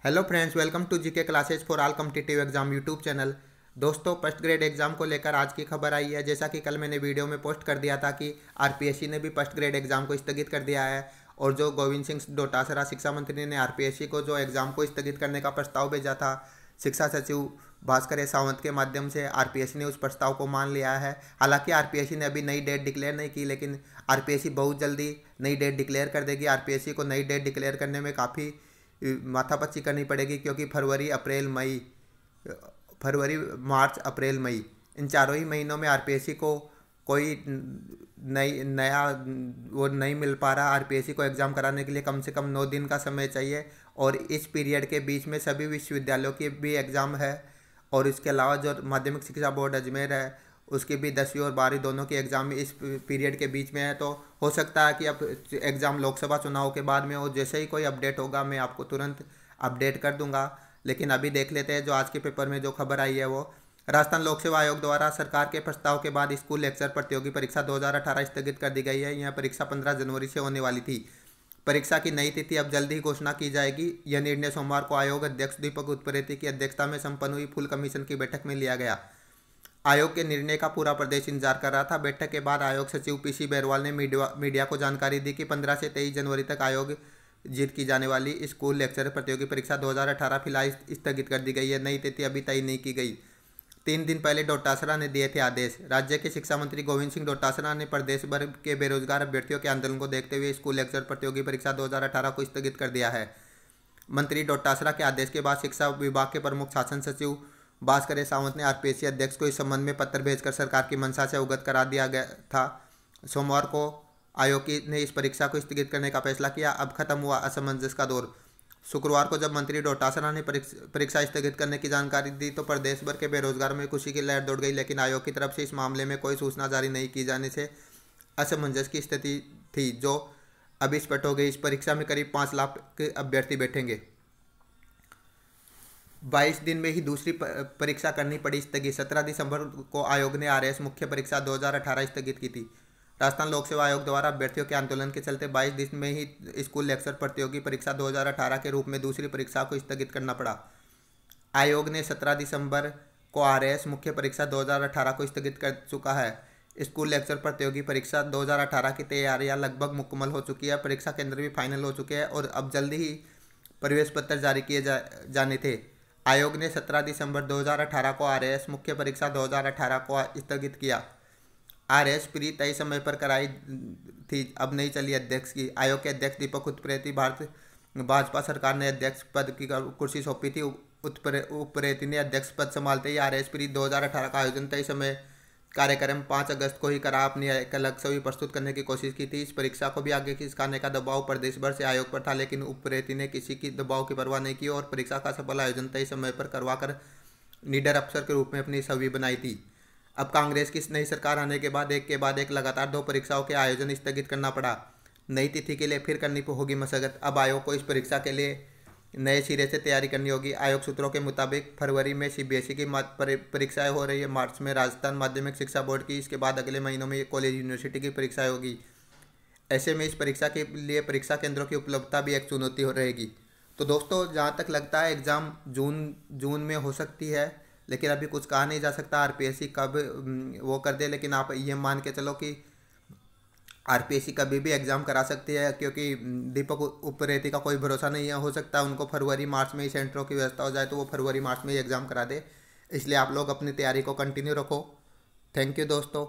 Hello friends, welcome to GK classes for all competitive exam YouTube channel. दोस्तों, first grade exam को लेकर आज की खबर आई है। जैसा कि कल मैंने वीडियो में पोस्ट कर दिया था कि आरपीएससी ने भी फर्स्ट ग्रेड एग्जाम को स्थगित कर दिया है। और जो गोविंद सिंह डोटासरा शिक्षा मंत्री ने आरपीएससी को जो एग्जाम को स्थगित करने का प्रस्ताव भेजा था, शिक्षा सचिव भास्कर सावंत के माध्यम से आरपीएससी ने उस प्रस्ताव को मान लिया है। हालांकि आरपीएससी ने अभी नई डेट डिक्लेयर नहीं की, लेकिन आरपीएससी बहुत जल्दी नई डेट डिक्लेयर कर देगी। आरपीएससी को नई डेट डिक्लेयर करने में काफ़ी माथापच्ची करनी पड़ेगी, क्योंकि फरवरी मार्च अप्रैल मई इन चारों ही महीनों में आरपीएससी को कोई नया वो नहीं मिल पा रहा। आरपीएससी को एग्ज़ाम कराने के लिए कम से कम 9 दिन का समय चाहिए, और इस पीरियड के बीच में सभी विश्वविद्यालयों की भी एग्ज़ाम है। और इसके अलावा जो माध्यमिक शिक्षा बोर्ड अजमेर है, उसकी भी 10वीं और 12वीं दोनों की एग्ज़ाम इस पीरियड के बीच में है। तो हो सकता है कि अब एग्ज़ाम लोकसभा चुनाव के बाद में हो। जैसे ही कोई अपडेट होगा मैं आपको तुरंत अपडेट कर दूंगा। लेकिन अभी देख लेते हैं जो आज के पेपर में जो खबर आई है वो। राजस्थान लोक सेवा आयोग द्वारा सरकार के प्रस्ताव के बाद स्कूल लेक्चर प्रतियोगी परीक्षा 2018 स्थगित कर दी गई है। यह परीक्षा 15 जनवरी से होने वाली थी। परीक्षा की नई तिथि अब जल्द ही घोषणा की जाएगी। यह निर्णय सोमवार को आयोग अध्यक्ष दीपक उत्परेती की अध्यक्षता में संपन्न हुई फुल कमीशन की बैठक में लिया गया। आयोग के निर्णय का पूरा प्रदेश इंतजार कर रहा था। बैठक के बाद आयोग सचिव पीसी बेरवाल ने मीडिया को जानकारी दी कि 15 से 23 जनवरी तक आयोग जीत की जाने वाली स्कूल लेक्चर प्रतियोगी परीक्षा 2018 फिलहाल स्थगित कर दी गई है। नई तिथि अभी तय नहीं की गई। 3 दिन पहले डोटासरा ने दिए थे आदेश। राज्य के शिक्षा मंत्री गोविंद सिंह डोटासरा ने प्रदेश भर के बेरोजगार अभ्यर्थियों के आंदोलन को देखते हुए स्कूल लेक्चर प्रतियोगी परीक्षा 2018 को स्थगित कर दिया है। मंत्री डोटासरा के आदेश के बाद शिक्षा विभाग के प्रमुख शासन सचिव भास्कर सावंत ने आरपीएससी अध्यक्ष को इस संबंध में पत्र भेजकर सरकार की मंशा से अवगत करा दिया गया था। सोमवार को आयोग ने इस परीक्षा को स्थगित करने का फैसला किया। अब खत्म हुआ असमंजस का दौर। शुक्रवार को जब मंत्री डोटासरा ने परीक्षा स्थगित करने की जानकारी दी तो प्रदेश भर के बेरोजगार में खुशी की लहर दौड़ गई, लेकिन आयोग की तरफ से इस मामले में कोई सूचना जारी नहीं की जाने से असमंजस की स्थिति थी, जो अब स्पष्ट हो गई। इस परीक्षा में करीब 5 लाख के अभ्यर्थी बैठेंगे। 22 दिन में ही दूसरी परीक्षा करनी पड़ी स्थगित। 17 दिसंबर को आयोग ने आरएएस मुख्य परीक्षा 2018 स्थगित की थी। राजस्थान लोक सेवा आयोग द्वारा अभ्यर्थियों के आंदोलन के चलते 22 दिन में ही स्कूल लेक्चर प्रतियोगी परीक्षा 2018 के रूप में दूसरी परीक्षा को स्थगित करना पड़ा। आयोग ने 17 दिसंबर को आरएएस मुख्य परीक्षा 2018 को स्थगित कर चुका है। स्कूल लेक्चर प्रतियोगी परीक्षा 2018 की तैयारियां लगभग मुकम्मल हो चुकी है। परीक्षा केंद्र भी फाइनल हो चुके हैं और अब जल्दी ही प्रवेश पत्र जारी किए जाने थे। आयोग ने 17 दिसंबर 2018 को आरएएस मुख्य परीक्षा 2018 को स्थगित किया। आरएएस प्री तय समय पर कराई थी, अब नहीं चली अध्यक्ष की। आयोग के अध्यक्ष दीपक उत्परेती भाजपा सरकार ने अध्यक्ष पद की कुर्सी सौंपी थी। उत्परेती ने अध्यक्ष पद संभालते ही आरएएस प्री 2018 का आयोजन तय समय कार्यक्रम 5 अगस्त को ही करा अपनी एक अलग छवि प्रस्तुत करने की कोशिश की थी। इस परीक्षा को भी आगे खिसकाने का दबाव प्रदेश भर से आयोग पर था, लेकिन उपरेती ने किसी की दबाव की परवाह नहीं की और परीक्षा का सफल आयोजन तय समय पर करवाकर निडर अफसर के रूप में अपनी छवि बनाई थी। अब कांग्रेस की नई सरकार आने के बाद एक लगातार 2 परीक्षाओं के आयोजन स्थगित करना पड़ा। नई तिथि के लिए फिर करनी होगी मशक्कत। अब आयोग को इस परीक्षा के लिए नए सिरे से तैयारी करनी होगी। आयोग सूत्रों के मुताबिक फरवरी में सीबीएसई की परीक्षाएं हो रही है, मार्च में राजस्थान माध्यमिक शिक्षा बोर्ड की, इसके बाद अगले महीनों में कॉलेज यूनिवर्सिटी की परीक्षाएं होगी। ऐसे में इस परीक्षा के लिए परीक्षा केंद्रों की उपलब्धता भी एक चुनौती हो रहेगी। तो दोस्तों, जहाँ तक लगता है एग्ज़ाम जून में हो सकती है, लेकिन अभी कुछ कहा नहीं जा सकता आरपीएससी कब वो कर दे। लेकिन आप ये मान के चलो कि आरपीएससी कभी भी एग्ज़ाम करा सकती है, क्योंकि दीपक उपरेती का कोई भरोसा नहीं है। हो सकता है उनको फरवरी मार्च में ही सेंटरों की व्यवस्था हो जाए तो वो फरवरी मार्च में ही एग्ज़ाम करा दे। इसलिए आप लोग अपनी तैयारी को कंटिन्यू रखो। थैंक यू दोस्तों।